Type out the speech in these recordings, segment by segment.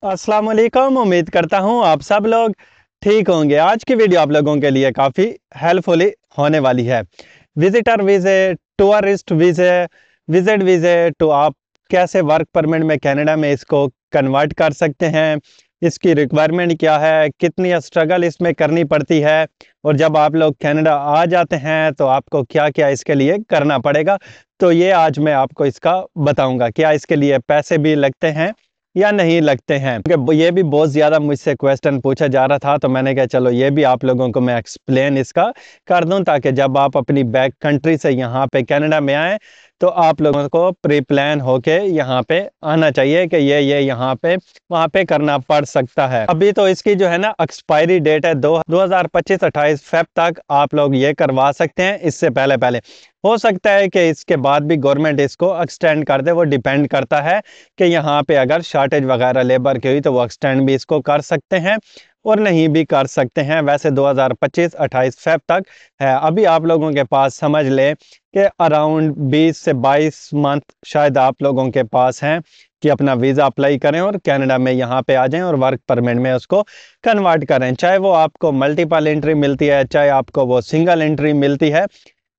अस्सलाम वालेकुम। उम्मीद करता हूँ आप सब लोग ठीक होंगे। आज की वीडियो आप लोगों के लिए काफ़ी हेल्पफुल होने वाली है। विजिटर वीज़े, टूरिस्ट वीज़े, विजिट वीज़े तो आप कैसे वर्क परमिट में कनाडा में इसको कन्वर्ट कर सकते हैं, इसकी रिक्वायरमेंट क्या है, कितनी स्ट्रगल इसमें करनी पड़ती है और जब आप लोग कनाडा आ जाते हैं तो आपको क्या-क्या इसके लिए करना पड़ेगा। तो ये आज मैं आपको इसका बताऊँगा। क्या इसके लिए पैसे भी लगते हैं या नहीं लगते हैं, क्योंकि ये भी बहुत ज़्यादा मुझसे क्वेश्चन पूछा जा रहा था, तो मैंने कहा चलो ये भी आप लोगों को मैं एक्सप्लेन इसका कर दूं, ताकि जब आप अपनी बैक कंट्री से यहाँ पे कनाडा में आए तो आप लोगों को प्री प्लान होके यहाँ पे आना चाहिए कि ये यहाँ पे वहाँ पे करना पड़ सकता है। अभी तो इसकी जो है ना एक्सपायरी डेट है 2025 28 फेब तक आप लोग ये करवा सकते हैं। इससे पहले पहले हो सकता है कि इसके बाद भी गवर्नमेंट इसको एक्सटेंड कर दे, वो डिपेंड करता है कि यहाँ पे अगर शॉर्टेज वगैरह लेबर की हुई तो वो एक्सटेंड भी इसको कर सकते हैं और नहीं भी कर सकते हैं। वैसे 2025-28 फेब तक है। अभी आप लोगों के पास समझ लें कि अराउंड 20 से 22 मंथ शायद आप लोगों के पास हैं कि अपना वीज़ा अप्लाई करें और कनाडा में यहाँ पे आ जाएं और वर्क परमिट में उसको कन्वर्ट करें। चाहे वो आपको मल्टीपल एंट्री मिलती है, चाहे आपको वो सिंगल एंट्री मिलती है,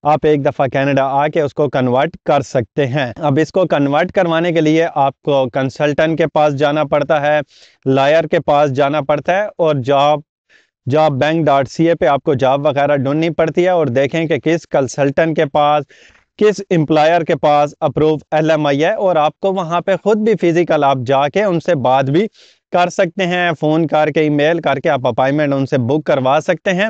आप एक दफ़ा कनाडा आके उसको कन्वर्ट कर सकते हैं। अब इसको कन्वर्ट करवाने के लिए आपको कंसल्टेंट के पास जाना पड़ता है, लॉयर के पास जाना पड़ता है और jobbank.ca पे आपको जॉब वगैरह ढूंढनी पड़ती है और देखें कि किस कंसल्टेंट के पास, किस एम्प्लॉयर के पास अप्रूव LMI है और आपको वहाँ पे खुद भी फिजिकल आप जाके उनसे बात भी कर सकते हैं। फ़ोन करके, ईमेल करके आप अपॉइंटमेंट उनसे बुक करवा सकते हैं।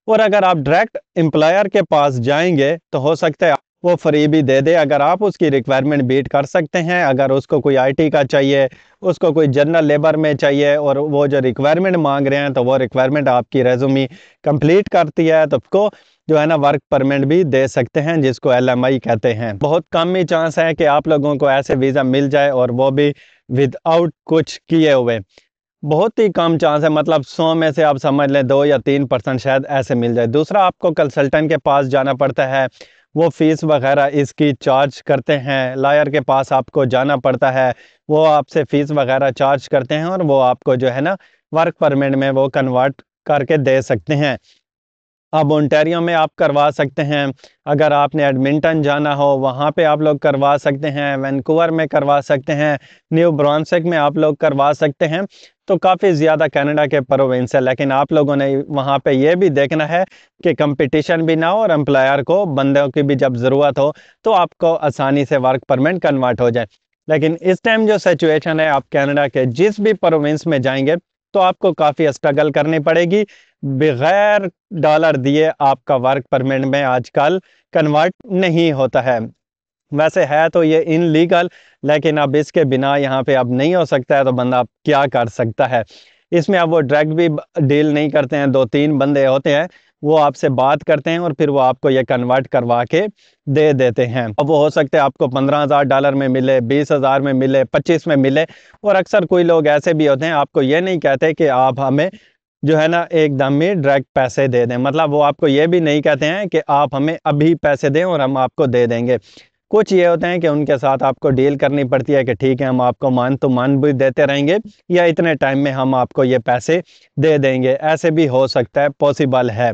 और अगर आप डायरेक्ट एम्प्लॉयर के पास जाएंगे तो हो सकता है वो फ्री भी दे दे, अगर आप उसकी रिक्वायरमेंट बीट कर सकते हैं। अगर उसको कोई IT का चाहिए, उसको कोई जनरल लेबर में चाहिए और वो जो रिक्वायरमेंट मांग रहे हैं तो वो रिक्वायरमेंट आपकी रेज्यूमी कंप्लीट करती है तो उसको जो है ना वर्क परमिट भी दे सकते हैं, जिसको LMI कहते हैं। बहुत कम ही चांस है कि आप लोगों को ऐसे वीज़ा मिल जाए और वो भी विदाउट कुछ किए हुए। बहुत ही कम चांस है, मतलब 100 में से आप समझ लें 2 या 3% शायद ऐसे मिल जाए। दूसरा, आपको कंसल्टेंट के पास जाना पड़ता है, वो फीस वगैरह इसकी चार्ज करते हैं। लॉयर के पास आपको जाना पड़ता है, वो आपसे फीस वगैरह चार्ज करते हैं और वो आपको जो है ना वर्क परमिट में वो कन्वर्ट करके दे सकते हैं। अब ओंटारियो में आप करवा सकते हैं, अगर आपने एडमिंटन जाना हो वहाँ पे आप लोग करवा सकते हैं, वैंकूवर में करवा सकते हैं, न्यू ब्रांसविक में आप लोग करवा सकते हैं। तो काफ़ी ज़्यादा कनाडा के प्रोविंस है, लेकिन आप लोगों ने वहाँ पे ये भी देखना है कि कंपटीशन भी ना हो और एम्प्लॉयर को बंदों की भी जब ज़रूरत हो तो आपको आसानी से वर्क परमिट कन्वर्ट हो जाए। लेकिन इस टाइम जो सिचुएशन है, आप कनाडा के जिस भी प्रोविंस में जाएंगे तो आपको काफ़ी स्ट्रगल करनी पड़ेगी। बगैर डॉलर दिए आपका वर्क परमिट में आजकल कन्वर्ट नहीं होता है। वैसे है तो ये इनलीगल, लेकिन अब इसके बिना यहाँ पे अब नहीं हो सकता है, तो बंदा अब क्या कर सकता है। इसमें अब वो डायरेक्ट भी डील नहीं करते हैं, 2-3 बंदे होते हैं, वो आपसे बात करते हैं और फिर वो आपको ये कन्वर्ट करवा के दे देते हैं। अब वो हो सकता है आपको $15,000 में मिले, 20,000 में मिले, 25 में मिले। और अक्सर कोई लोग ऐसे भी होते हैं, आपको ये नहीं कहते कि आप हमें जो है ना एकदम में डायरेक्ट पैसे दे दें, मतलब वो आपको ये भी नहीं कहते हैं कि आप हमें अभी पैसे दें और हम आपको दे देंगे। कुछ ये होते हैं कि उनके साथ आपको डील करनी पड़ती है कि ठीक है, हम आपको मान तो मान भी देते रहेंगे या इतने टाइम में हम आपको ये पैसे दे देंगे। ऐसे भी हो सकता है, पॉसिबल है।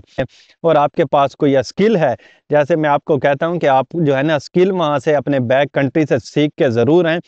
और आपके पास कोई स्किल है, जैसे मैं आपको कहता हूँ कि आप जो है ना स्किल वहाँ से अपने बैक कंट्री से सीख के ज़रूर हैं,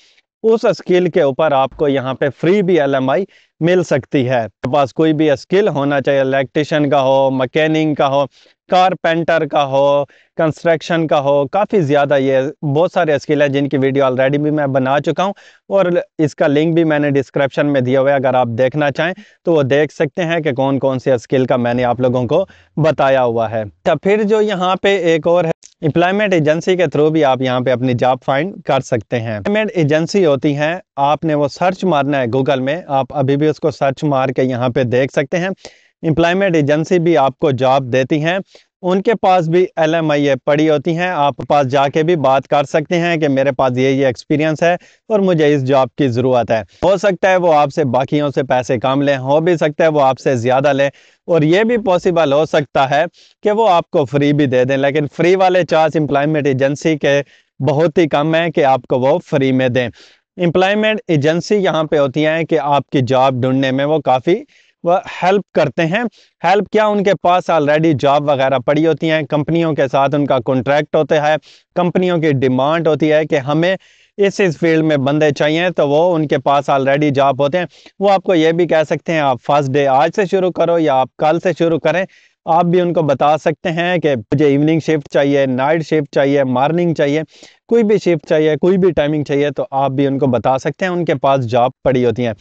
उस स्किल के ऊपर आपको यहाँ पे फ्री भी LMI मिल सकती है। आपके पास कोई भी स्किल होना चाहिए, इलेक्ट्रिशियन का हो, मैकेनिक का हो, कारपेंटर का हो, कंस्ट्रक्शन का हो। काफ़ी ज़्यादा ये बहुत सारे स्किल हैं जिनकी वीडियो ऑलरेडी भी मैं बना चुका हूँ और इसका लिंक भी मैंने डिस्क्रिप्शन में दिया हुआ है। अगर आप देखना चाहें तो वो देख सकते हैं कि कौन कौन से स्किल का मैंने आप लोगों को बताया हुआ है। तो फिर जो यहाँ पे एक और है, एम्प्लॉयमेंट एजेंसी के थ्रू भी आप यहाँ पे अपनी जॉब फाइंड कर सकते हैं। एम्प्लॉयमेंट एजेंसी होती हैं, आपने वो सर्च मारना है गूगल में, आप अभी भी उसको सर्च मार के यहाँ पे देख सकते हैं। एम्प्लॉयमेंट एजेंसी भी आपको जॉब देती हैं, उनके पास भी LMI पड़ी होती हैं। आप पास जाके भी बात कर सकते हैं कि मेरे पास ये एक्सपीरियंस है और मुझे इस जॉब की ज़रूरत है। हो सकता है वो आपसे बाकियों से पैसे कम लें, हो भी सकता है वो आपसे ज़्यादा लें, और ये भी पॉसिबल हो सकता है कि वो आपको फ्री भी दे दें। लेकिन फ्री वाले चार्ज एम्प्लॉयमेंट एजेंसी के बहुत ही कम है कि आपको वो फ्री में दें। امپلائمنٹ ایجنسی یہاں پہ ہوتی ہیں کہ آپ کی جاب ڈھونڈنے میں وہ کافی ہیلپ کرتے ہیں۔ ہیلپ کیا، ان کے پاس آلریڈی جاب وغیرہ پڑی ہوتی ہیں، کمپنیوں کے ساتھ ان کا کنٹریکٹ ہوتا ہے، کمپنیوں کی ڈیمانڈ ہوتی ہے کہ ہمیں اس فیلڈ میں بندے چاہیے، تو وہ ان کے پاس آلریڈی جاب ہوتے ہیں۔ وہ آپ کو یہ بھی کہہ سکتے ہیں آپ فرسٹ ڈے آج سے شروع کرو یا آپ کل سے شروع کریں۔ آپ بھی ان کو بتا سکتے ہیں کہ مجھے ایوننگ شفٹ چاہیے، نائٹ شفٹ چاہیے، مارننگ چاہیے، کوئی بھی شفٹ چاہیے، کوئی بھی ٹائمنگ چاہیے، تو آپ بھی ان کو بتا سکتے ہیں، ان کے پاس جاب پڑی ہوتی ہیں۔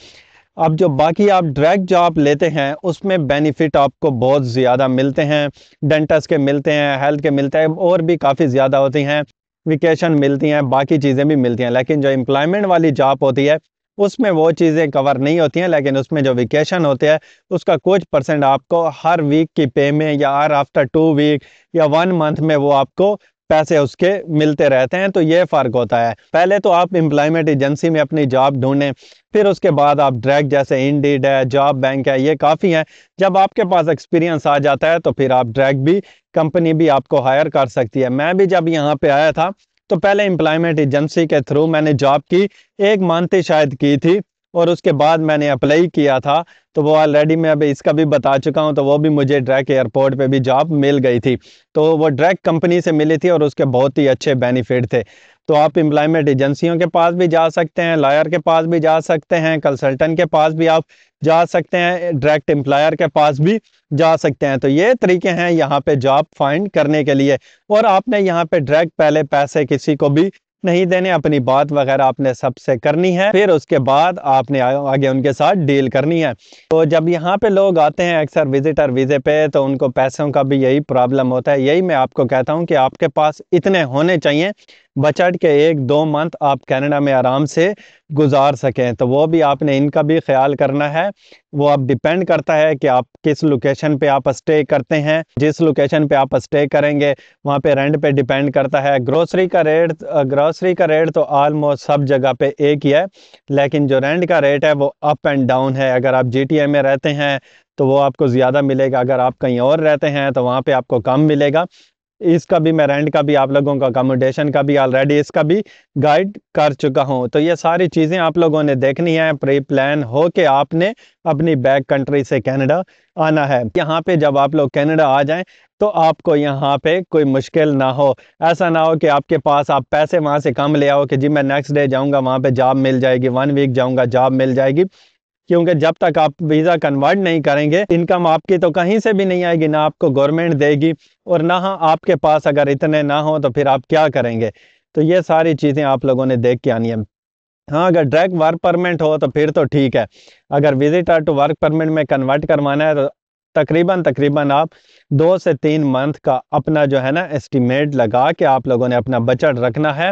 اب جو باقی آپ ڈائریکٹ جاب لیتے ہیں اس میں بینیفٹ آپ کو بہت زیادہ ملتے ہیں، ڈینٹس کے ملتے ہیں، ہیلتھ کے ملتے ہیں، اور بھی کافی زیادہ ہوتی ہیں، ویکیشن ملتی ہیں، باقی چیزیں بھی ملتی ہیں۔ لیکن جو امپلائمنٹ والی جاب ہوتی ہے اس میں وہ چیزیں کور نہیں ہوتی ہیں، لیکن اس میں جو ویکیشن ہوتے ہیں اس کا کچھ پرسنٹ آپ کو ہر ویک کی پے میں یا ہر آفٹر 2 ویک یا 1 منتھ میں وہ آپ کو پیسے اس کے ملتے رہتے ہیں۔ تو یہ فرق ہوتا ہے۔ پہلے تو آپ امپلائمنٹ ایجنسی میں اپنی جاب ڈھونڈیں، پھر اس کے بعد آپ ڈائریکٹ جیسے انڈیڈ ہے، جاب بینک ہے، یہ کافی ہیں۔ جب آپ کے پاس ایکسپیرینس آ جاتا ہے تو پھر آپ ڈائریکٹ بھی کمپنی بھی آپ کو ہائر کر سکتی ہے۔ میں بھی جب یہاں پہ آیا تھا تو پہلے امپلائمنٹ ایجنسی کے تھرو میں نے جاب کی، 1 منتھ شاید کی تھی، اور اس کے بعد میں نے اپلائی کیا تھا، تو وہ آلریڈی میں ابھی اس کا بھی بتا چکا ہوں، تو وہ بھی مجھے ڈائریکٹ ایئرپورٹ پہ بھی جاب مل گئی تھی، تو وہ ڈائریکٹ کمپنی سے ملی تھی اور اس کے بہت ہی اچھے بینیفٹ تھے۔ تو آپ امپلائمنٹ ایجنسیوں کے پاس بھی جا سکتے ہیں، لائر کے پاس بھی جا سکتے ہیں، کنسلٹنٹ کے پاس بھی آپ جا سکتے ہیں، ڈائریکٹ امپلائر کے پاس بھی جا سکتے ہیں۔ تو یہ طریقے ہیں یہاں پہ جاب فائنڈ کرنے کے لیے، اور آپ نے یہاں پہ ڈائریکٹ پہلے پیسے کسی کو بھی نہیں دینے، اپنی بات وغیرہ آپ نے سب سے کرنی ہے، پھر اس کے بعد آپ نے آگے ان کے ساتھ ڈیل کرنی ہے۔ تو جب یہاں پہ لوگ آتے ہیں اکثر وزٹر ویزے پہ، تو ان کو پیسوں کا بھی یہی پرابلم ہوتا ہے۔ یہی میں آپ کو کہتا ہوں کہ آپ کے پاس اتنے ہونے چاہیے بچت کے 1-2 منتھ آپ کینیڈا میں آرام سے گزار سکیں، تو وہ بھی آپ نے ان کا بھی خیال کرنا ہے۔ وہ اب ڈیپینڈ کرتا ہے کہ آپ کس لوکیشن پہ آپ اسٹے کرتے ہیں، جس لوکیشن پہ آپ اسٹے کریں گے وہاں پہ رینٹ پہ ڈیپینڈ کرتا ہے۔ گروسری کا ریٹ تو آلموسٹ سب جگہ پہ ایک ہی ہے، لیکن جو رینٹ کا ریٹ ہے وہ اپ اینڈ ڈاؤن ہے۔ اگر آپ جی ٹی اے میں رہتے ہیں تو وہ آپ کو زیادہ ملے گا، اگر آپ کہیں اور رہتے ہیں تو وہاں پہ آپ کو کم ملے گا۔ اس کا بھی میں رینٹ کا بھی آپ لوگوں کا اکاموڈیشن کا بھی آلریڈی اس کا بھی گائیڈ کر چکا ہوں۔ تو یہ ساری چیزیں آپ لوگوں نے دیکھنی ہے، پری پلان ہو کے آپ نے اپنی بیک کنٹری سے کینیڈا آنا ہے۔ یہاں پہ جب آپ لوگ کینیڈا آ جائیں تو آپ کو یہاں پہ کوئی مشکل نہ ہو، ایسا نہ ہو کہ آپ کے پاس آپ پیسے وہاں سے کم لے آؤ کہ جی میں نیکسٹ ڈے جاؤں گا وہاں پہ جاب مل جائے گی، 1 ویک جاؤں گا جاب مل جائے گی، کیونکہ جب تک آپ ویزا کنورٹ نہیں کریں گے انکم آپ کی تو کہیں سے بھی نہیں آئے گی، نہ آپ کو گورنمنٹ دے گی، اور نہ آپ کے پاس اگر اتنے نہ ہوں تو پھر آپ کیا کریں گے۔ تو یہ ساری چیزیں آپ لوگوں نے دیکھ کے آنی ہے۔ ہاں، اگر ڈائریکٹ ورک پرمٹ ہو تو پھر تو ٹھیک ہے، اگر وزٹر ٹو ورک پرمٹ میں کنورٹ کروانا ہے تو تقریباً آپ 2 سے 3 منتھ کا اپنا جو ہے نا ایسٹیمیٹ لگا کے آپ لوگوں نے اپنا بجٹ رکھنا ہے،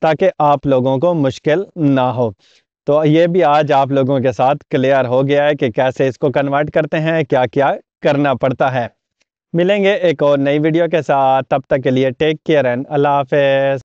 تاکہ آپ لوگوں کو مشکل نہ ہو۔ تو یہ بھی آج آپ لوگوں کے ساتھ کلیئر ہو گیا ہے کہ کیسے اس کو کنورٹ کرتے ہیں، کیا کیا کرنا پڑتا ہے۔ ملیں گے ایک اور نئی ویڈیو کے ساتھ، تب تک کے لیے ٹیک کیئر اینڈ اللہ حافظ۔